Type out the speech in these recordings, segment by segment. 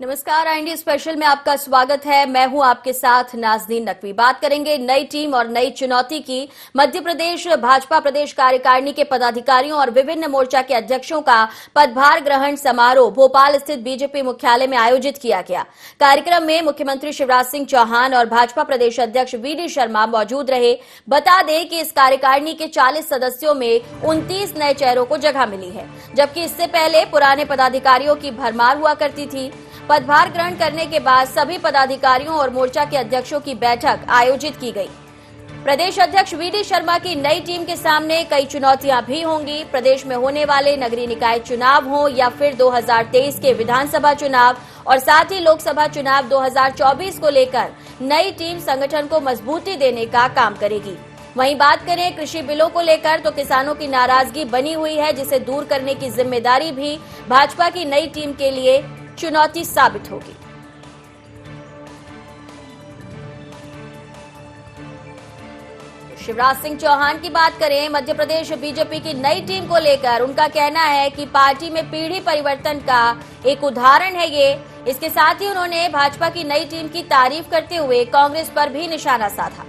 नमस्कार, IND special में आपका स्वागत है। मैं हूं आपके साथ नाज़नीन नकवी। बात करेंगे नई टीम और नई चुनौती की। मध्य प्रदेश भाजपा प्रदेश कार्यकारिणी के पदाधिकारियों और विभिन्न मोर्चा के अध्यक्षों का पदभार ग्रहण समारोह भोपाल स्थित बीजेपी मुख्यालय में आयोजित किया गया। कार्यक्रम में मुख्यमंत्री शिवराज सिंह चौहान और भाजपा प्रदेश अध्यक्ष वीडी शर्मा मौजूद रहे। बता दें कि इस कार्यकारिणी के 40 सदस्यों में 29 नए चेहरों को जगह मिली है, जबकि इससे पहले पुराने पदाधिकारियों की भरमार हुआ करती थी। पदभार ग्रहण करने के बाद सभी पदाधिकारियों और मोर्चा के अध्यक्षों की बैठक आयोजित की गई। प्रदेश अध्यक्ष वीडी शर्मा की नई टीम के सामने कई चुनौतियां भी होंगी। प्रदेश में होने वाले नगरीय निकाय चुनाव हो या फिर 2023 के विधानसभा चुनाव और साथ ही लोकसभा चुनाव 2024 को लेकर नई टीम संगठन को मजबूती देने का काम करेगी। वहीं बात करें कृषि बिलों को लेकर तो किसानों की नाराजगी बनी हुई है, जिसे दूर करने की जिम्मेदारी भी भाजपा की नई टीम के लिए चुनौती साबित होगी। शिवराज सिंह चौहान की बात करें, मध्य प्रदेश बीजेपी की नई टीम को लेकर उनका कहना है कि पार्टी में पीढ़ी परिवर्तन का एक उदाहरण है ये। इसके साथ ही उन्होंने भाजपा की नई टीम की तारीफ करते हुए कांग्रेस पर भी निशाना साधा।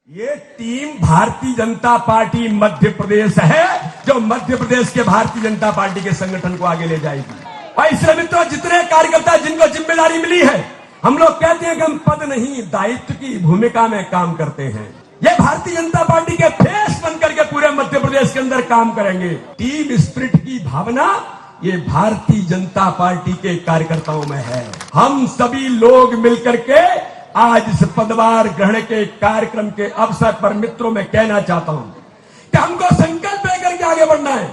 ये टीम भारतीय जनता पार्टी मध्य प्रदेश है, जो मध्य प्रदेश के भारतीय जनता पार्टी के संगठन को आगे ले जाएगी। और इसलिए मित्रों, जितने कार्यकर्ता जिनको जिम्मेदारी मिली है, हम लोग कहते हैं कि हम पद नहीं दायित्व की भूमिका में काम करते हैं। ये भारतीय जनता पार्टी के फेस बनकर के पूरे मध्य प्रदेश के अंदर काम करेंगे। टीम स्पिरिट की भावना ये भारतीय जनता पार्टी के कार्यकर्ताओं में है। हम सभी लोग मिलकर के आज इस पदभार ग्रहण के कार्यक्रम के अवसर पर मित्रों में कहना चाहता हूं कि हमको संकल्प लेकर के आगे बढ़ना है।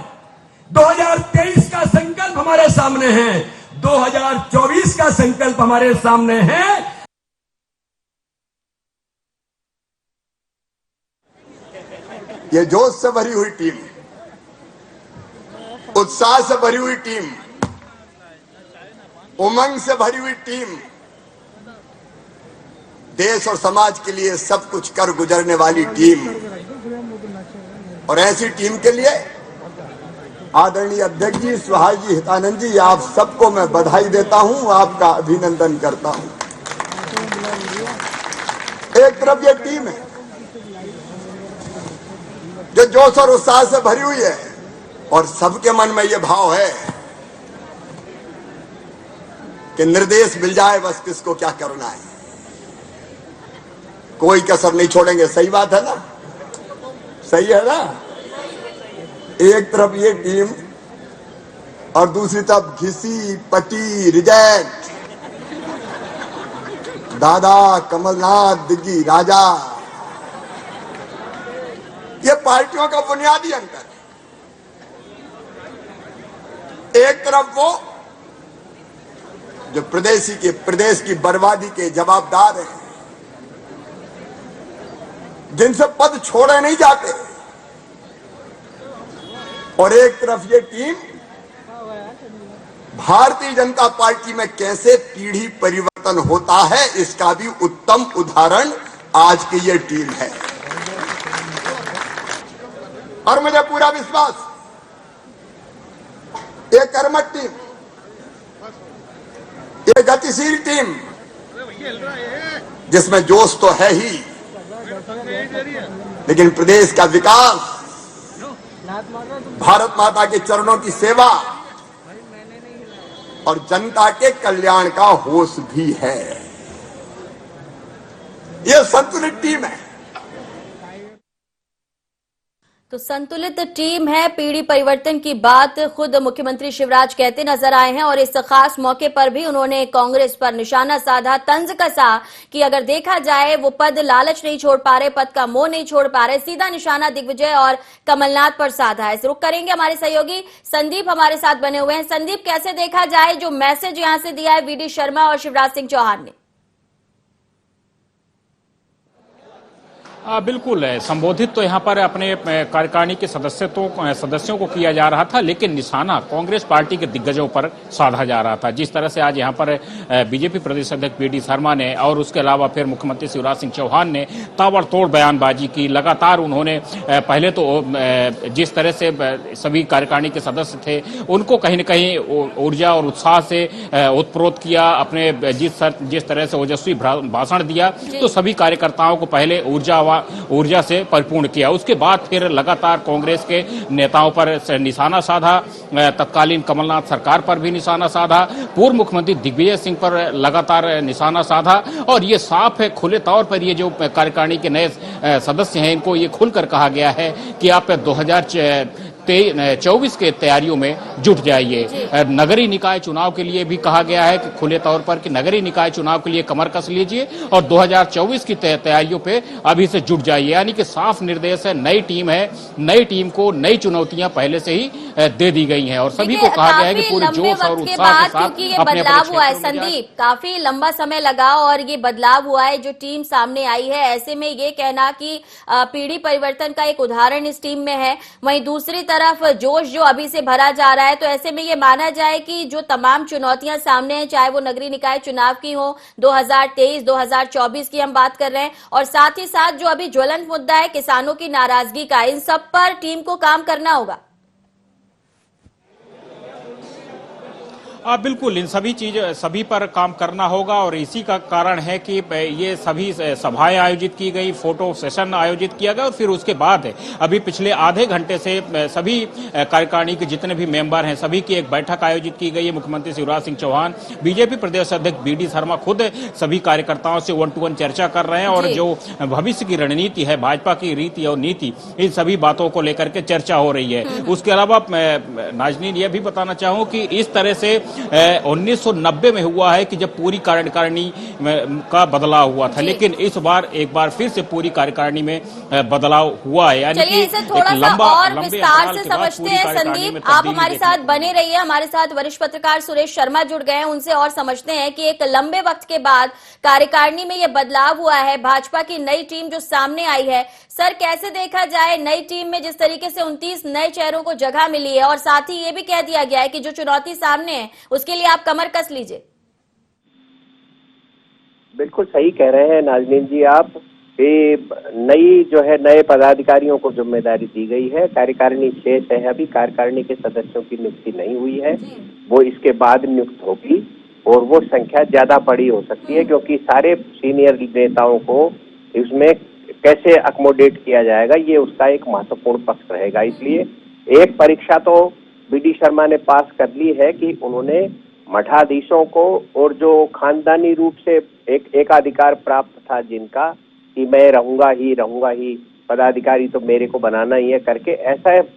2023 का संकल्प हमारे सामने है, 2024 का संकल्प हमारे सामने है। ये जोश से भरी हुई टीम, उत्साह से भरी हुई टीम, उमंग से भरी हुई टीम, देश और समाज के लिए सब कुछ कर गुजरने वाली टीम, और ऐसी टीम के लिए आदरणीय अध्यक्ष जी, सुहास जी, हितानंद जी, आप सबको मैं बधाई देता हूं, आपका अभिनंदन करता हूं। एक तरफ ये टीम है जो जोश और उत्साह से भरी हुई है और सबके मन में ये भाव है कि निर्देश मिल जाए, बस किसको क्या करना है, कोई कसर नहीं छोड़ेंगे। सही बात है ना? सही है ना? एक तरफ ये टीम और दूसरी तरफ घिसी पटी रिजेक्ट दादा कमलनाथ दिग्गी राजा। ये पार्टियों का बुनियादी अंतर है। एक तरफ वो जो प्रदेश की बर्बादी के जवाबदार हैं, जिनसे पद छोड़े नहीं जाते, और एक तरफ ये टीम भारतीय जनता पार्टी में कैसे पीढ़ी परिवर्तन होता है, इसका भी उत्तम उदाहरण आज की ये टीम है। और मुझे पूरा विश्वास, ये कर्मठ टीम, ये गतिशील टीम, जिसमें जोश तो है ही, लेकिन प्रदेश का विकास, भारत माता के चरणों की सेवा और जनता के कल्याण का होश भी है। यह संतुलित टीम है। तो संतुलित टीम है। पीढ़ी परिवर्तन की बात खुद मुख्यमंत्री शिवराज कहते नजर आए हैं और इस खास मौके पर भी उन्होंने कांग्रेस पर निशाना साधा, तंज कसा कि अगर देखा जाए वो पद लालच नहीं छोड़ पा रहे, पद का मोह नहीं छोड़ पा रहे। सीधा निशाना दिग्विजय और कमलनाथ पर साधा है। रुक करेंगे, हमारे सहयोगी संदीप हमारे साथ बने हुए हैं। संदीप, कैसे देखा जाए जो मैसेज यहां से दिया है वीडी शर्मा और शिवराज सिंह चौहान ने? बिल्कुल संबोधित तो यहाँ पर अपने कार्यकारिणी के सदस्यों को किया जा रहा था, लेकिन निशाना कांग्रेस पार्टी के दिग्गजों पर साधा जा रहा था। जिस तरह से आज यहाँ पर बीजेपी प्रदेश अध्यक्ष बी डी शर्मा ने और उसके अलावा फिर मुख्यमंत्री शिवराज सिंह चौहान ने ताबड़तोड़ बयानबाजी की। लगातार उन्होंने पहले तो जिस तरह से सभी कार्यकारिणी के सदस्य थे उनको कहीं न कहीं ऊर्जा और उत्साह से उत्प्रोत किया, अपने जिस तरह से ओजस्वी भाषण दिया तो सभी कार्यकर्ताओं को पहले ऊर्जा से परिपूर्ण किया। उसके बाद फिर लगातार कांग्रेस के नेताओं पर निशाना साधा, तत्कालीन कमलनाथ सरकार पर भी निशाना साधा, पूर्व मुख्यमंत्री दिग्विजय सिंह पर लगातार निशाना साधा। और ये साफ है, खुले तौर पर ये जो कार्यकारिणी के नए सदस्य हैं इनको ये खुलकर कहा गया है कि आप 2024 के तैयारियों में जुट जाइए। नगरीय निकाय चुनाव के लिए भी कहा गया है कि खुले तौर पर कि नगरीय निकाय चुनाव के लिए कमर कस लीजिए और 2024 की तैयारियों पे अभी से जुट जाइए। यानी कि साफ निर्देश है, नई टीम है, नई टीम को नई चुनौतियां पहले से ही दे दी गई हैं और सभी को कहा गया है कि पूरे जोश और उत्साह के साथ क्योंकि ये बदलाव हुआ है संदीप, काफी लंबा समय लगा और ये बदलाव हुआ है, जो टीम सामने आई है, ऐसे में ये कहना कि पीढ़ी परिवर्तन का एक उदाहरण इस टीम में है। वहीं दूसरी तरफ जोश जो अभी से भरा जा रहा है, तो ऐसे में ये माना जाए कि जो तमाम चुनौतियां सामने हैं, चाहे वो नगरीय निकाय चुनाव की हो, 2023 2024 की हम बात कर रहे हैं, और साथ ही साथ जो अभी ज्वलंत मुद्दा है किसानों की नाराजगी का, इन सब पर टीम को काम करना होगा। बिल्कुल इन सभी पर काम करना होगा और इसी का कारण है कि ये सभी सभाएं आयोजित की गई, फोटो सेशन आयोजित किया गया और फिर उसके बाद अभी पिछले आधे घंटे से सभी कार्यकारिणी के जितने भी मेंबर हैं सभी की एक बैठक आयोजित की गई है। मुख्यमंत्री शिवराज सिंह चौहान, बीजेपी प्रदेश अध्यक्ष बी डी शर्मा खुद सभी कार्यकर्ताओं से 1-to-1 चर्चा कर रहे हैं और जो भविष्य की रणनीति है, भाजपा की रीति और नीति, इन सभी बातों को लेकर के चर्चा हो रही है। उसके अलावा नाजनीन ये भी बताना चाहूँ कि इस तरह से 1990 में हुआ है कि जब पूरी कार्यकारिणी का बदलाव हुआ था, लेकिन इस बार एक बार फिर से पूरी कार्यकारिणी में बदलाव हुआ है। यानी कि इसे थोड़ा सा और विस्तार से समझते हैं। संदीप, आप हमारे साथ बने रहिए, हमारे साथ वरिष्ठ पत्रकार सुरेश शर्मा जुड़ गए हैं, उनसे और समझते हैं कि एक लंबे वक्त के बाद कार्यकारिणी में यह बदलाव हुआ है, भाजपा की नई टीम जो सामने आई है। सर, कैसे देखा जाए नई टीम में जिस तरीके से 29 नए चेहरों को जगह मिली है और साथ ही ये भी कह दिया गया है कि जो चुनौती सामने है उसके लिए आप कमर कस लीजिए। बिल्कुल सही कह रहे हैं नाजनीन जी आप, नई जो है नए पदाधिकारियों को जिम्मेदारी दी गई है। कार्यकारिणी शेष है, अभी कार्यकारिणी के सदस्यों की नियुक्ति नहीं हुई है, वो इसके बाद नियुक्त होगी और वो संख्या ज्यादा बड़ी हो सकती है क्योंकि सारे सीनियर नेताओं को इसमें कैसे अकोमोडेट किया जाएगा ये उसका एक महत्वपूर्ण पक्ष रहेगा। इसलिए एक परीक्षा तो बी डी शर्मा ने पास कर ली है कि उन्होंने मठाधीशों को और जो खानदानी रूप से एक एकाधिकार प्राप्त था जिनका कि मैं रहूंगा ही पदाधिकारी तो मेरे को बनाना ही है करके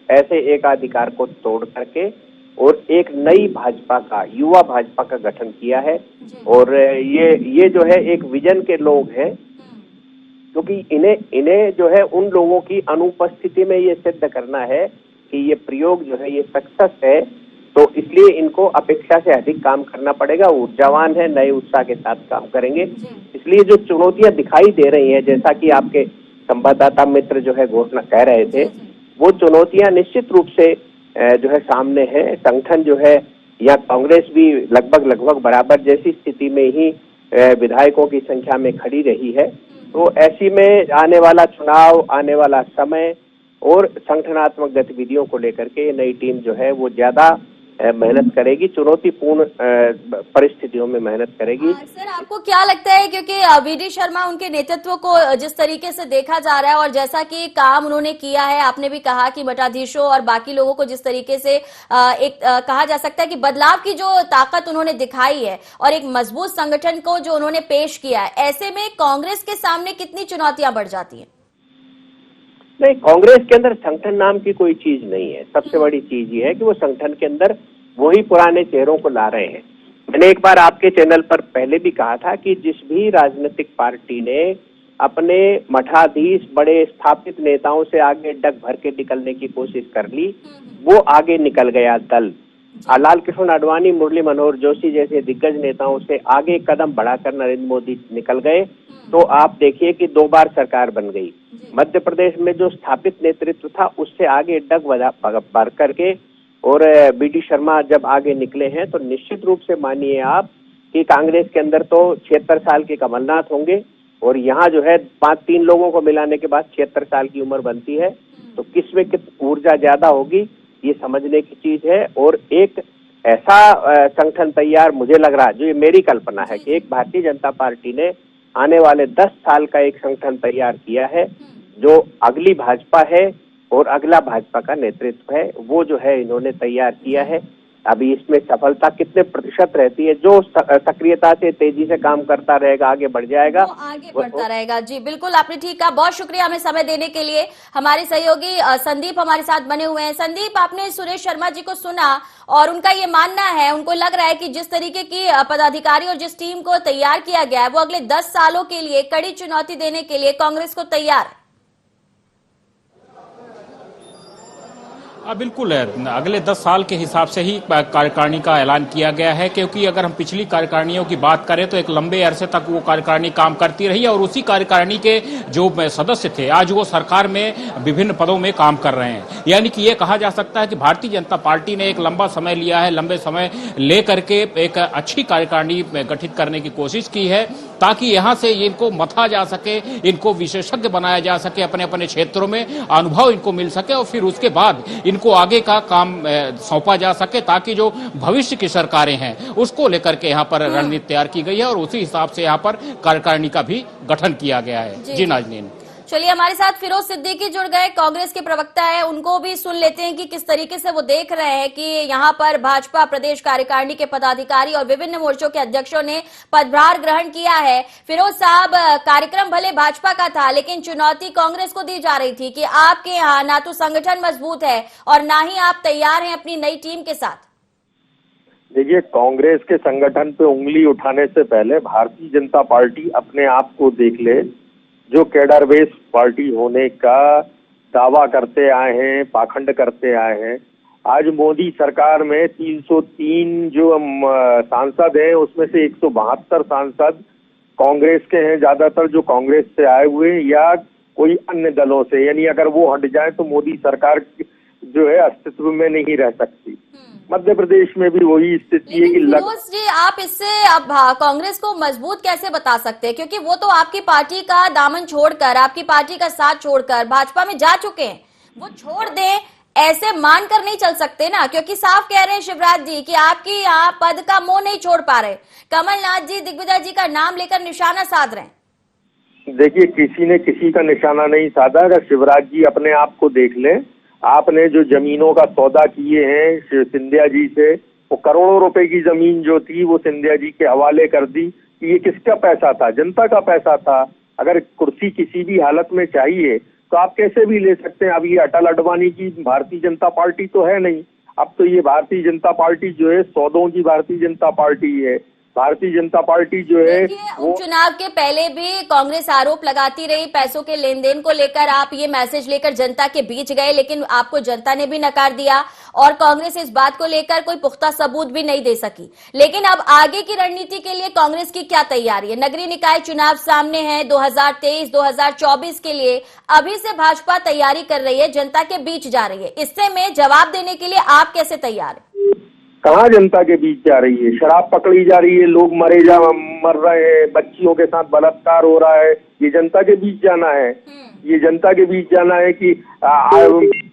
ऐसे एकाधिकार को तोड़ करके और एक नई भाजपा का, युवा भाजपा का गठन किया है। और ये जो है एक विजन के लोग हैं क्योंकि इन्हें जो है उन लोगों की अनुपस्थिति में ये सिद्ध करना है कि ये प्रयोग जो है ये सक्सेस है, तो इसलिए इनको अपेक्षा से अधिक काम करना पड़ेगा। ऊर्जावान है, नए उत्साह के साथ काम करेंगे। इसलिए जो चुनौतियां दिखाई दे रही हैं, जैसा कि आपके संवाददाता मित्र जो है घोषणा कह रहे थे, वो चुनौतियां निश्चित रूप से जो है सामने है। संगठन जो है या कांग्रेस भी लगभग बराबर जैसी स्थिति में ही विधायकों की संख्या में खड़ी रही है। तो ऐसी में आने वाला चुनाव, आने वाला समय और संगठनात्मक गतिविधियों को लेकर के नई टीम जो है वो ज्यादा मेहनत करेगी, चुनौतीपूर्ण परिस्थितियों में मेहनत करेगी। सर, आपको क्या लगता है, क्योंकि वी डी शर्मा उनके नेतृत्व को जिस तरीके से देखा जा रहा है और जैसा कि काम उन्होंने किया है, आपने भी कहा कि मठाधीशों और बाकी लोगों को जिस तरीके से कहा जा सकता है कि बदलाव की जो ताकत उन्होंने दिखाई है और एक मजबूत संगठन को जो उन्होंने पेश किया है, ऐसे में कांग्रेस के सामने कितनी चुनौतियां बढ़ जाती हैं? नहीं, कांग्रेस के अंदर संगठन नाम की कोई चीज नहीं है। सबसे बड़ी चीज ये है कि वो संगठन के अंदर वही पुराने चेहरों को ला रहे हैं। मैंने एक बार आपके चैनल पर पहले भी कहा था कि जिस भी राजनीतिक पार्टी ने अपने मठाधीश बड़े स्थापित नेताओं से आगे डग भर के निकलने की कोशिश कर ली, वो आगे निकल गया दल। लाल कृष्ण आडवाणी, मुरली मनोहर जोशी जैसे दिग्गज नेताओं से आगे कदम बढ़ाकर नरेंद्र मोदी निकल गए, तो आप देखिए कि 2 बार सरकार बन गई। मध्य प्रदेश में जो स्थापित नेतृत्व था उससे आगे डग बढ़ करके और बीडी शर्मा जब आगे निकले हैं तो निश्चित रूप से मानिए आप कि कांग्रेस के अंदर तो 76 साल के कमलनाथ होंगे और यहाँ जो है 5-3 लोगों को मिलाने के बाद 76 साल की उम्र बनती है। तो किस में कितनी ऊर्जा ज्यादा होगी ये समझने की चीज है। और एक ऐसा संगठन तैयार मुझे लग रहा है, जो ये मेरी कल्पना है, कि एक भारतीय जनता पार्टी ने आने वाले 10 साल का एक संगठन तैयार किया है जो अगली भाजपा है और अगला भाजपा का नेतृत्व है, वो जो है इन्होंने तैयार किया है। अभी इसमें सफलता कितने प्रतिशत रहती है, जो सक्रियता से तेजी से काम करता रहेगा आगे बढ़ जाएगा, वो आगे बढ़ता रहेगा। जी बिल्कुल, आपने ठीक कहा। बहुत शुक्रिया हमें समय देने के लिए। हमारे सहयोगी संदीप हमारे साथ बने हुए हैं। संदीप, आपने सुरेश शर्मा जी को सुना और उनका ये मानना है, उनको लग रहा है कि जिस तरीके की पदाधिकारी और जिस टीम को तैयार किया गया है वो अगले 10 सालों के लिए कड़ी चुनौती देने के लिए कांग्रेस को तैयार है। बिल्कुल है, अगले 10 साल के हिसाब से ही कार्यकारिणी का ऐलान किया गया है, क्योंकि अगर हम पिछली कार्यकारिणियों की बात करें तो एक लंबे अरसे तक वो कार्यकारिणी काम करती रही और उसी कार्यकारिणी के जो सदस्य थे आज वो सरकार में विभिन्न पदों में काम कर रहे हैं। यानी कि ये कहा जा सकता है कि भारतीय जनता पार्टी ने एक लंबा समय लिया है, लंबे समय लेकर के एक अच्छी कार्यकारिणी गठित करने की कोशिश की है ताकि यहां से इनको मथा जा सके, इनको विशेषज्ञ बनाया जा सके, अपने अपने क्षेत्रों में अनुभव इनको मिल सके और फिर उसके बाद इनको आगे का काम सौंपा जा सके ताकि जो भविष्य की सरकारें हैं उसको लेकर के यहाँ पर रणनीति तैयार की गई है और उसी हिसाब से यहाँ पर कार्यकारिणी का भी गठन किया गया है। जी नाज़नीन, चलिए हमारे साथ फिरोज सिद्दीकी जुड़ गए, कांग्रेस के प्रवक्ता है, उनको भी सुन लेते हैं कि किस तरीके से वो देख रहे हैं कि यहाँ पर भाजपा प्रदेश कार्यकारिणी के पदाधिकारी और विभिन्न मोर्चों के अध्यक्षों ने पदभार ग्रहण किया है। फिरोज साहब, कार्यक्रम भले भाजपा का था लेकिन चुनौती कांग्रेस को दी जा रही थी कि आपके यहाँ ना तो संगठन मजबूत है और ना ही आप तैयार हैं अपनी नई टीम के साथ। देखिए, कांग्रेस के संगठन पे उंगली उठाने से पहले भारतीय जनता पार्टी अपने आप को देख ले, जो कैडर बेस पार्टी होने का दावा करते आए हैं, पाखंड करते आए हैं। आज मोदी सरकार में 303 जो सांसद हैं उसमें से 172 सांसद कांग्रेस के हैं, ज्यादातर जो कांग्रेस से आए हुए या कोई अन्य दलों से। यानी अगर वो हट जाए तो मोदी सरकार जो है अस्तित्व में नहीं रह सकती। मध्य प्रदेश में भी वही स्थिति है कि फिरोज जी, आप इससे अब कांग्रेस को मजबूत कैसे बता सकते हैं, क्योंकि वो तो आपकी पार्टी का दामन छोड़कर, आपकी पार्टी का साथ छोड़कर भाजपा में जा चुके हैं। वो छोड़ दें ऐसे मान कर नहीं चल सकते ना, क्योंकि साफ कह रहे हैं शिवराज जी कि आपकी यहाँ पद का मोह नहीं छोड़ पा रहे। कमलनाथ जी, दिग्विजय जी का नाम लेकर निशाना साध रहे हैं। देखिए, किसी ने किसी का निशाना नहीं साधा। अगर शिवराज जी अपने आप को देख लें, आपने जो जमीनों का सौदा किए हैं सिंधिया जी से, वो करोड़ों रुपए की जमीन जो थी वो सिंधिया जी के हवाले कर दी। ये किसका पैसा था? जनता का पैसा था। अगर कुर्सी किसी भी हालत में चाहिए तो आप कैसे भी ले सकते हैं। अब ये अटल अडवाणी की भारतीय जनता पार्टी तो है नहीं, अब तो ये भारतीय जनता पार्टी जो है सौदों की भारतीय जनता पार्टी है। भारतीय जनता पार्टी जो है वो चुनाव के पहले भी कांग्रेस आरोप लगाती रही पैसों के लेन देन को लेकर। आप ये मैसेज लेकर जनता के बीच गए लेकिन आपको जनता ने भी नकार दिया और कांग्रेस इस बात को लेकर कोई पुख्ता सबूत भी नहीं दे सकी। लेकिन अब आगे की रणनीति के लिए कांग्रेस की क्या तैयारी है? नगरीय निकाय चुनाव सामने है 2023-2024 के लिए। अभी से भाजपा तैयारी कर रही है, जनता के बीच जा रही है। इससे में जवाब देने के लिए आप कैसे तैयार है? कहाँ जनता के बीच जा रही है? शराब पकड़ी जा रही है, लोग मर रहे हैं, बच्चियों के साथ बलात्कार हो रहा है। ये जनता के बीच जाना है? ये जनता के बीच जाना है कि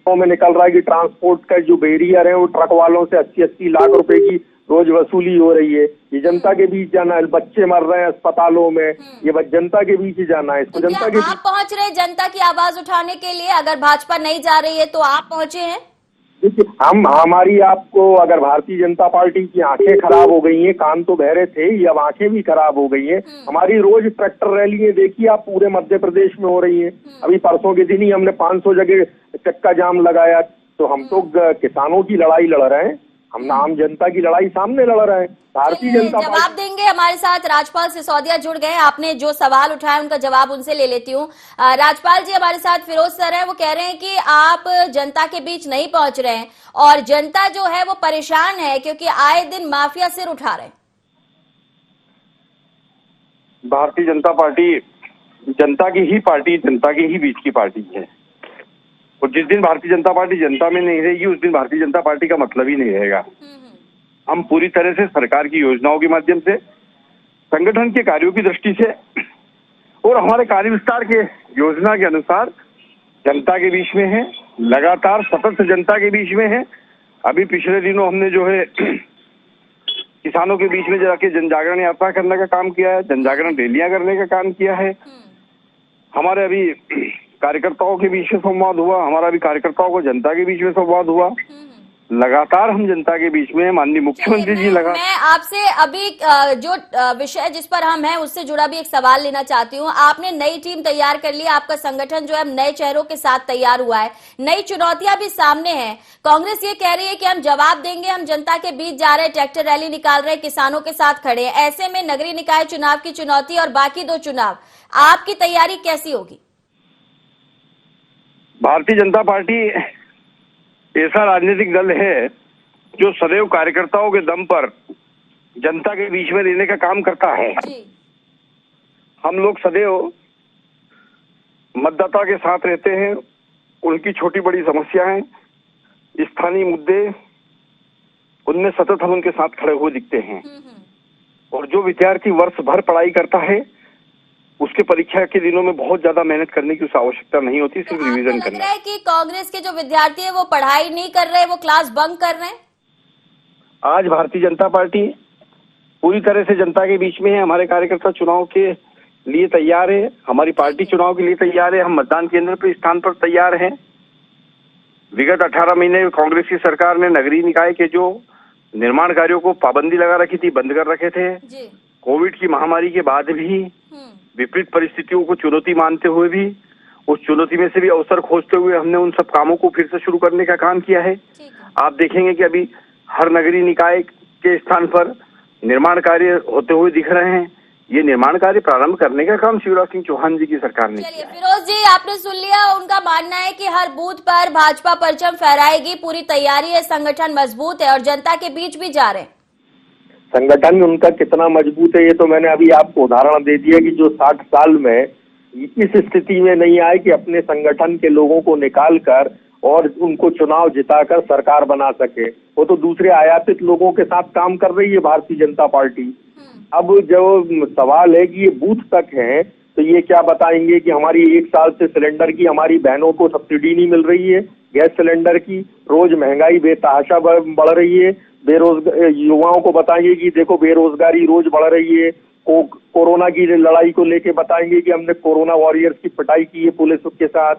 में निकल रहा है कि ट्रांसपोर्ट का जो बैरियर है वो ट्रक वालों से 80-80 लाख रुपए की रोज वसूली हो रही है। ये जनता के बीच जाना है। बच्चे मर रहे हैं अस्पतालों में, ये जनता के बीच ही जाना है। इसको तो जनता के आप पहुंच रहे जनता की आवाज उठाने के लिए? अगर भाजपा नहीं जा रही है तो आप पहुंचे हैं? देखिए, हमारी आपको अगर भारतीय जनता पार्टी की आंखें खराब हो गई हैं, कान तो बहरे थे ही, अब आंखें भी खराब हो गई हैं। हमारी रोज ट्रैक्टर रैली देखिए आप, पूरे मध्य प्रदेश में हो रही है। अभी परसों के दिन ही हमने 500 जगह चक्का जाम लगाया। तो हम तो किसानों की लड़ाई लड़ रहे हैं, हम आम जनता की लड़ाई सामने लड़ रहे हैं। भारतीय जनता पार्टी जवाब देंगे। हमारे साथ राजपाल सिसोदिया जुड़ गए। आपने जो सवाल उठाया उनका जवाब उनसे ले लेती हूँ। राजपाल जी, हमारे साथ फिरोज सर है, वो कह रहे हैं कि आप जनता के बीच नहीं पहुंच रहे हैं और जनता जो है वो परेशान है क्योंकि आए दिन माफिया सिर उठा रहे हैं। भारतीय जनता पार्टी जनता की ही पार्टी, जनता के ही बीच की पार्टी है। और जिस दिन भारतीय जनता पार्टी जनता में नहीं रहेगी उस दिन भारतीय जनता पार्टी का मतलब ही नहीं रहेगा। हम पूरी तरह से सरकार की योजनाओं के माध्यम से, संगठन के कार्यों की दृष्टि से और हमारे कार्य विस्तार के योजना के अनुसार जनता के बीच में है, लगातार सतत जनता के बीच में है। अभी पिछले दिनों हमने जो है किसानों के बीच में जाके जन जागरण यात्रा करने का काम किया है, जन जागरण रैलियां करने का काम किया है। हमारे अभी कार्यकर्ताओं के बीच में संवाद हुआ, हमारा अभी कार्यकर्ताओं को जनता के बीच में संवाद हुआ। लगातार हम जनता के बीच में, माननीय मुख्यमंत्री जी लगा। मैं आपसे अभी जो विषय जिस पर हम हैं उससे जुड़ा भी एक सवाल लेना चाहती हूँ। आपने नई टीम तैयार कर ली, आपका संगठन जो है नए चेहरों के साथ तैयार हुआ है, नई चुनौतियां भी सामने हैं। कांग्रेस ये कह रही है कि हम जवाब देंगे, हम जनता के बीच जा रहे हैं, ट्रैक्टर रैली निकाल रहे हैं, किसानों के साथ खड़े हैं। ऐसे में नगरीय निकाय चुनाव की चुनौती और बाकी 2 चुनाव, आपकी तैयारी कैसी होगी? भारतीय जनता पार्टी ऐसा राजनीतिक दल है जो सदैव कार्यकर्ताओं के दम पर जनता के बीच में रहने का काम करता है। हम लोग सदैव मतदाता के साथ रहते हैं, उनकी छोटी बड़ी समस्याएं, स्थानीय मुद्दे, उनमें सतत हम उनके साथ खड़े हुए दिखते हैं। और जो विद्यार्थी वर्ष भर पढ़ाई करता है उसके परीक्षा के दिनों में बहुत ज्यादा मेहनत करने की उस आवश्यकता नहीं होती, सिर्फ रिवीजन करना। लग रहा है कि कांग्रेस के जो विद्यार्थी है वो पढ़ाई नहीं कर रहे, वो क्लास बंक कर रहे हैं। आज भारतीय जनता पार्टी पूरी तरह से जनता के बीच में है। हमारे कार्यकर्ता चुनाव के लिए तैयार है, हमारी पार्टी चुनाव के लिए तैयार है, हम मतदान केंद्र पर स्थान पर तैयार हैं। विगत 18 महीने कांग्रेस की सरकार ने नगरीय निकाय के जो निर्माण कार्यों को पाबंदी लगा रखी थी, बंद कर रखे थे। कोविड की महामारी के बाद भी विपरीत परिस्थितियों को चुनौती मानते हुए भी, उस चुनौती में से भी अवसर खोजते हुए हमने उन सब कामों को फिर से शुरू करने का काम किया है। आप देखेंगे कि अभी हर नगरीय निकाय के स्थान पर निर्माण कार्य होते हुए दिख रहे हैं। ये निर्माण कार्य प्रारंभ करने का काम शिवराज सिंह चौहान जी की सरकार ने किया है। फिरोज जी, आपने सुन लिया, उनका मानना है कि हर बूथ पर भाजपा परचम फहराएगी, पूरी तैयारी है, संगठन मजबूत है और जनता के बीच भी जा रहे हैं। संगठन उनका कितना मजबूत है ये तो मैंने अभी आपको उदाहरण दे दिया कि जो 60 साल में इस स्थिति में नहीं आए कि अपने संगठन के लोगों को निकाल कर और उनको चुनाव जिताकर सरकार बना सके, वो तो दूसरे आयातित लोगों के साथ काम कर रही है भारतीय जनता पार्टी। अब जो सवाल है कि ये बूथ तक है तो ये क्या बताएंगे कि हमारी 1 साल से सिलेंडर की हमारी बहनों को सब्सिडी नहीं मिल रही है, गैस सिलेंडर की, रोज महंगाई बेतहाशा बढ़ रही है, बेरोजगार युवाओं को बताएंगे कि देखो बेरोजगारी रोज बढ़ रही है, कोरोना की लड़ाई को लेके बताएंगे कि हमने कोरोना वॉरियर्स की पिटाई की है पुलिस के साथ,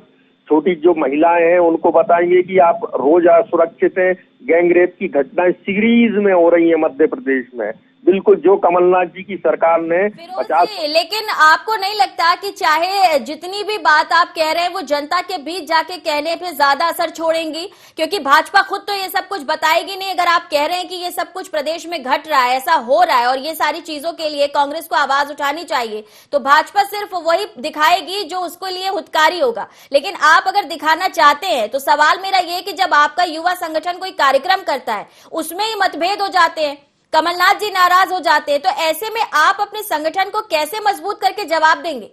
छोटी जो महिलाएं हैं उनको बताएंगे कि आप रोज असुरक्षित हैं, गैंगरेप की घटनाएं सीरीज में हो रही है मध्य प्रदेश में, बिल्कुल जो कमलनाथ जी की सरकार ने 50। लेकिन आपको नहीं लगता कि चाहे जितनी भी बात आप कह रहे हैं वो जनता के बीच जाके कहने पे ज्यादा असर छोड़ेंगी? क्योंकि भाजपा खुद तो ये सब कुछ बताएगी नहीं। अगर आप कह रहे हैं कि ये सब कुछ प्रदेश में घट रहा है, ऐसा हो रहा है और ये सारी चीजों के लिए कांग्रेस को आवाज उठानी चाहिए, तो भाजपा सिर्फ वही दिखाएगी जो उसको लिए हितकारी होगा। लेकिन आप अगर दिखाना चाहते हैं तो सवाल मेरा ये कि जब आपका युवा संगठन कोई कार्यक्रम करता है उसमें ही मतभेद हो जाते हैं, कमलनाथ जी नाराज हो जाते हैं, तो ऐसे में आप अपने संगठन को कैसे मजबूत करके जवाब देंगे?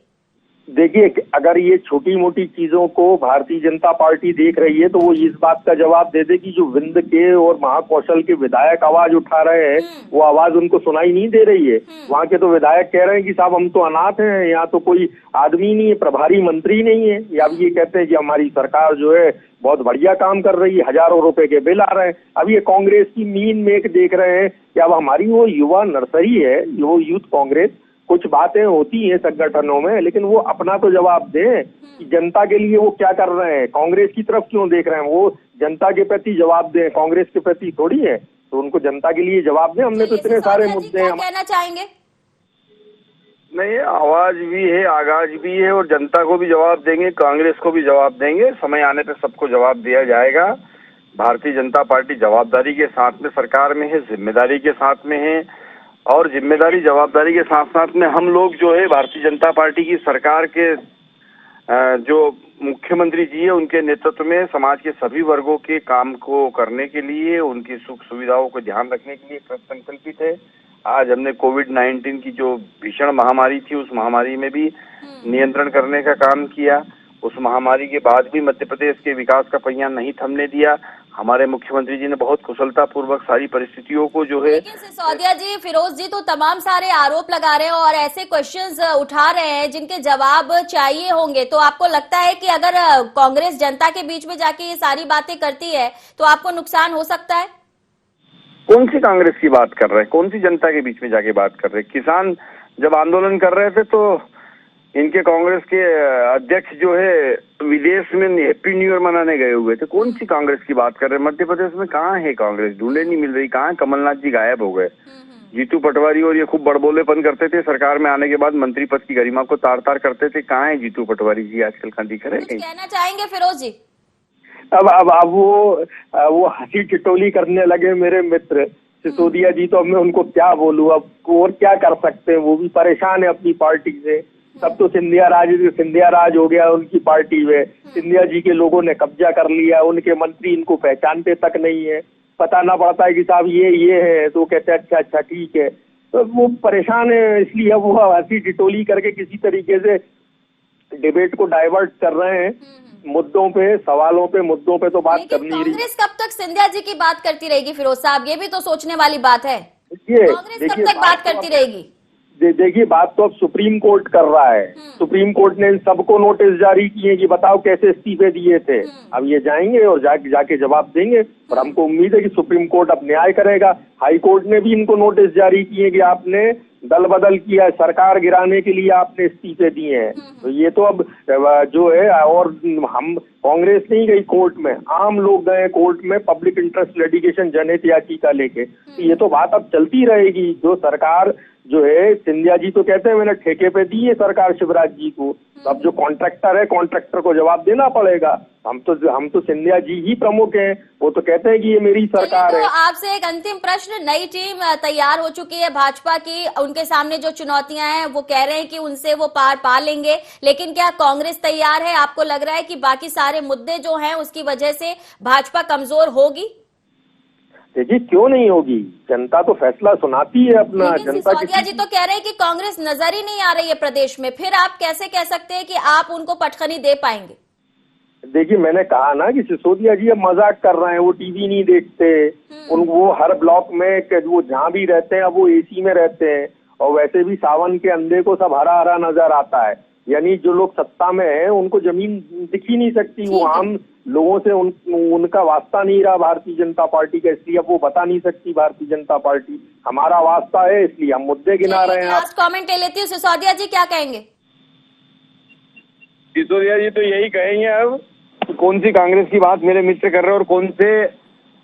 देखिए, अगर ये छोटी मोटी चीजों को भारतीय जनता पार्टी देख रही है तो वो इस बात का जवाब दे दे कि जो विंध्य के और महाकौशल के विधायक आवाज उठा रहे हैं वो आवाज उनको सुनाई नहीं दे रही है। वहाँ के तो विधायक कह रहे हैं कि साहब हम तो अनाथ हैं, यहाँ तो कोई आदमी नहीं है, प्रभारी मंत्री नहीं है, या अब ये कहते हैं कि हमारी सरकार जो है बहुत बढ़िया काम कर रही है, हजारों रुपए के बिल आ रहे हैं। अब ये कांग्रेस की मीन मेक देख रहे हैं कि अब हमारी वो युवा नर्सरी है, वो यूथ कांग्रेस, कुछ बातें होती हैं संगठनों में, लेकिन वो अपना तो जवाब दें कि जनता के लिए वो क्या कर रहे हैं, कांग्रेस की तरफ क्यों देख रहे हैं, वो जनता के प्रति जवाब दें, कांग्रेस के प्रति थोड़ी है, तो उनको जनता के लिए जवाब दें। हमने तो इतने सारे मुद्दे हैं। कहना चाहेंगे? नहीं, आवाज भी है, आगाज भी है और जनता को भी जवाब देंगे, कांग्रेस को भी जवाब देंगे, समय आने पे सबको जवाब दिया जाएगा। भारतीय जनता पार्टी जवाबदारी के साथ में सरकार में है, जिम्मेदारी के साथ में है, और जिम्मेदारी जवाबदारी के साथ साथ में हम लोग जो है भारतीय जनता पार्टी की सरकार के जो मुख्यमंत्री जी है उनके नेतृत्व में समाज के सभी वर्गों के काम को करने के लिए, उनकी सुख सुविधाओं को ध्यान रखने के लिए संकल्पित है। आज हमने कोविड-19 की जो भीषण महामारी थी, उस महामारी में भी नियंत्रण करने का काम किया। उस महामारी के बाद भी मध्य प्रदेश के विकास का पहिया नहीं थमने दिया। हमारे मुख्यमंत्री जी ने बहुत कुशलतापूर्वक सारी परिस्थितियों को जो है। लेकिन सिसोदिया जी, फिरोज जी तो तमाम सारे आरोप लगा रहे हैं और ऐसे क्वेश्चंस उठा रहे हैं जिनके जवाब चाहिए होंगे। तो आपको लगता है कि अगर कांग्रेस जनता के बीच में जाके ये सारी बातें करती है तो आपको नुकसान हो सकता है? कौन सी कांग्रेस की बात कर रहे हैं? कौन सी जनता के बीच में जाके बात कर रहे हैं? किसान जब आंदोलन कर रहे थे तो इनके कांग्रेस के अध्यक्ष जो है विदेश में हैप्पी न्यू ईयर मनाने गए हुए थे। कौन सी कांग्रेस की बात कर रहे हैं? मध्य प्रदेश में कहाँ है कांग्रेस? ढूंढे नहीं मिल रही। कहाँ? कमलनाथ जी गायब हो गए। जीतू पटवारी और ये खूब बड़बोलेपन करते थे, सरकार में आने के बाद मंत्री पद की गरिमा को तार तार करते थे। कहाँ है जीतू पटवारी जी? आजकल कहाँ दिख रहे हैं? कहना चाहेंगे फिरोज जी? अब वो हंसी टिटोली करने लगे मेरे मित्र सिसोदिया जी, तो अब मैं उनको क्या बोलूं? अब और क्या कर सकते हैं? वो भी परेशान है अपनी पार्टी से। तब तो सिंधिया राज हो गया उनकी पार्टी में। सिंधिया जी के लोगों ने कब्जा कर लिया। उनके मंत्री इनको पहचानते तक नहीं है। पता ना पड़ता है कि साहब ये है, तो कहते हैं अच्छा ठीक है। तो वो परेशान है, इसलिए वो हंसी टिटोली करके किसी तरीके से डिबेट को डाइवर्ट कर रहे हैं। मुद्दों पे, सवालों पे, मुद्दों पे तो बात करनी ही। कांग्रेस कब तक सिंधिया जी की बात करती रहेगी फिरोज साहब? ये भी तो सोचने वाली बात है। कांग्रेस कब तक बात करती रहेगी? देखिए, बात तो अब सुप्रीम कोर्ट कर रहा है। सुप्रीम कोर्ट ने इन सबको नोटिस जारी किए कि बताओ कैसे इस्तीफे दिए थे। अब ये जाएंगे और जाके जवाब देंगे और हमको उम्मीद है कि सुप्रीम कोर्ट अब न्याय करेगा। हाई कोर्ट ने भी इनको नोटिस जारी किए कि आपने दल बदल किया, सरकार गिराने के लिए आपने इस्तीफे दिए हैं। तो ये तो अब जो है, और हम कांग्रेस नहीं गई कोर्ट में, आम लोग गए कोर्ट में पब्लिक इंटरेस्ट लिटिगेशन जनहित याचिका लेके। तो ये तो बात अब चलती रहेगी। जो सरकार जो है, सिंधिया जी तो कहते हैं मैंने ठेके पे दी है सरकार शिवराज जी को। तो अब जो कॉन्ट्रैक्टर है, कॉन्ट्रैक्टर को जवाब देना पड़ेगा। हम तो सिंधिया जी ही प्रमुख हैं। वो तो कहते हैं कि ये मेरी सरकार है। तो आपसे एक अंतिम प्रश्न, नई टीम तैयार हो चुकी है भाजपा की, उनके सामने जो चुनौतियां हैं वो कह रहे हैं कि उनसे वो पार पा लेंगे, लेकिन क्या कांग्रेस तैयार है? आपको लग रहा है कि बाकी सारे मुद्दे जो हैं उसकी वजह से भाजपा कमजोर होगी? देखिए, क्यों नहीं होगी? जनता तो फैसला सुनाती है अपना। जनता सिसोदिया जी तो कह रहे हैं कि कांग्रेस नजर ही नहीं आ रही है प्रदेश में। फिर आप कैसे कह सकते हैं कि आप उनको पटखनी दे पाएंगे? देखिए, मैंने कहा ना कि सिसोदिया जी अब मजाक कर रहे हैं। वो टीवी नहीं देखते। वो हर ब्लॉक में वो जहाँ भी रहते हैं अब वो एसी में रहते हैं। और वैसे भी सावन के अंधे को सब हरा हरा नजर आता है। यानी जो लोग सत्ता में हैं उनको जमीन दिख ही नहीं सकती। वो आम लोगों से उनका वास्ता नहीं रहा भारतीय जनता पार्टी का, इसलिए अब वो बता नहीं सकती भारतीय जनता पार्टी। हमारा वास्ता है, इसलिए हम मुद्दे गिना रहे हैं। लास्ट कमेंट ले लेती हूँ, सिसोदिया जी क्या कहेंगे? सिसोदिया जी तो यही कहेंगे अब, कौन सी कांग्रेस की बात मेरे मित्र कर रहे हैं और कौन से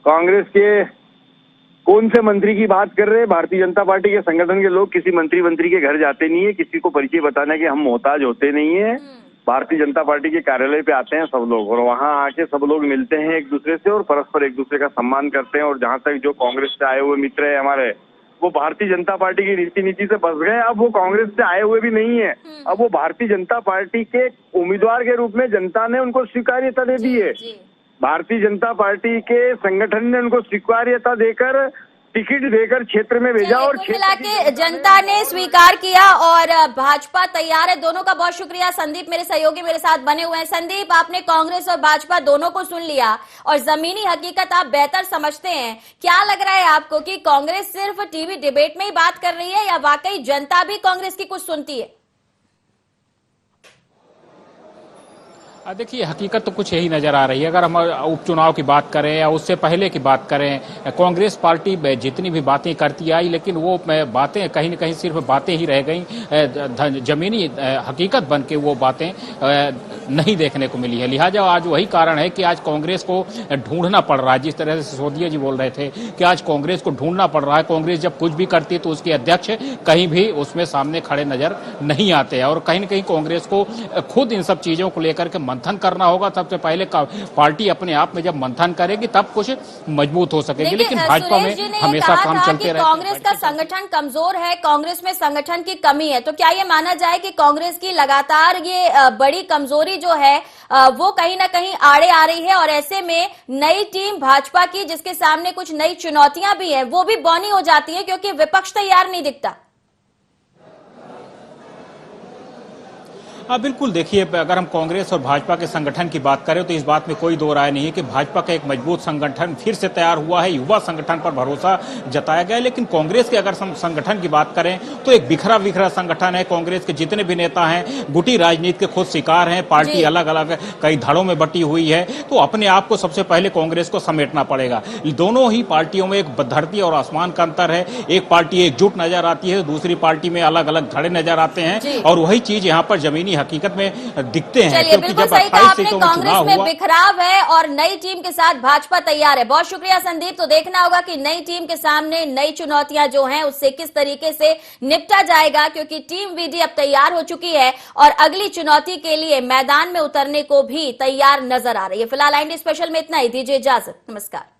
कांग्रेस के कौन से मंत्री की बात कर रहे हैं। भारतीय जनता पार्टी के संगठन के लोग किसी मंत्री के घर जाते नहीं है, किसी को परिचय बताने के हम मोहताज होते नहीं है। भारतीय जनता पार्टी के कार्यालय पे आते हैं सब लोग और वहां आके सब लोग मिलते हैं एक दूसरे से और परस्पर एक दूसरे का सम्मान करते हैं। और जहां तक जो कांग्रेस से आए हुए मित्र है हमारे, वो भारतीय जनता पार्टी की रीति नीति से बस गए। अब वो कांग्रेस से आए हुए भी नहीं है। अब वो भारतीय जनता पार्टी के उम्मीदवार के रूप में जनता ने उनको स्वीकार्यता दे दी है। भारतीय जनता पार्टी के संगठन ने उनको स्वीकार्यता देकर, टिकट देकर क्षेत्र में भेजा और मिला के जनता ने स्वीकार किया और भाजपा तैयार है। दोनों का बहुत शुक्रिया। संदीप मेरे सहयोगी मेरे साथ बने हुए हैं। संदीप, आपने कांग्रेस और भाजपा दोनों को सुन लिया और जमीनी हकीकत आप बेहतर समझते हैं। क्या लग रहा है आपको कि कांग्रेस सिर्फ टीवी डिबेट में ही बात कर रही है या वाकई जनता भी कांग्रेस की कुछ सुनती है? देखिए, हकीकत तो कुछ यही नजर आ रही है। अगर हम उपचुनाव की बात करें या उससे पहले की बात करें, कांग्रेस पार्टी जितनी भी बातें करती आई, लेकिन वो बातें कहीं न कहीं सिर्फ बातें ही रह गई। जमीनी हकीकत बन के वो बातें नहीं देखने को मिली है। लिहाजा आज वही कारण है कि आज कांग्रेस को ढूंढना पड़ रहा है। जिस तरह से सिसोदिया जी बोल रहे थे कि आज कांग्रेस को ढूंढना पड़ रहा है। कांग्रेस जब कुछ भी करती है तो उसके अध्यक्ष कहीं भी उसमें सामने खड़े नजर नहीं आते हैं और कहीं न कहीं कांग्रेस को खुद इन सब चीजों को लेकर के मंथन करना होगा। सबसे पहले पार्टी अपने आप में जब मंथन करेगी तब कुछ मजबूत हो सकेगी, लेकिन भाजपा में हमेशा काम चलते रहे। कांग्रेस का संगठन कमजोर है, कांग्रेस में संगठन की कमी है, तो क्या ये माना जाए कि कांग्रेस की लगातार ये बड़ी कमजोरी जो है वो कहीं ना कहीं आड़े आ रही है, और ऐसे में नई टीम भाजपा की जिसके सामने कुछ नई चुनौतियां भी हैं वो भी बौनी हो जाती है क्योंकि विपक्ष तैयार नहीं दिखता? हाँ बिल्कुल, देखिए अगर हम कांग्रेस और भाजपा के संगठन की बात करें तो इस बात में कोई दो राय नहीं है कि भाजपा का एक मजबूत संगठन फिर से तैयार हुआ है, युवा संगठन पर भरोसा जताया गया है। लेकिन कांग्रेस के अगर संगठन की बात करें तो एक बिखरा बिखरा संगठन है। कांग्रेस के जितने भी नेता हैं गुटी राजनीति के खुद शिकार हैं, पार्टी अलग अलग कई धड़ों में बटी हुई है, तो अपने आप को सबसे पहले कांग्रेस को समेटना पड़ेगा। दोनों ही पार्टियों में एक धरती और आसमान का अंतर है। एक पार्टी एकजुट नजर आती है, दूसरी पार्टी में अलग अलग धड़े नजर आते हैं, और वही चीज यहाँ पर जमीनी हकीकत में दिखते हैं। चलिए, बिल्कुल सही कहा आपने, कांग्रेस में बिखराव है और नई टीम के साथ भाजपा तैयार है। बहुत शुक्रिया संदीप। तो देखना होगा कि नई टीम के सामने नई चुनौतियां जो हैं उससे किस तरीके से निपटा जाएगा, क्योंकि टीम वीडी अब तैयार हो चुकी है और अगली चुनौती के लिए मैदान में उतरने को भी तैयार नजर आ रही है। फिलहाल IND स्पेशल में इतना ही, दीजिए इजाजत, नमस्कार।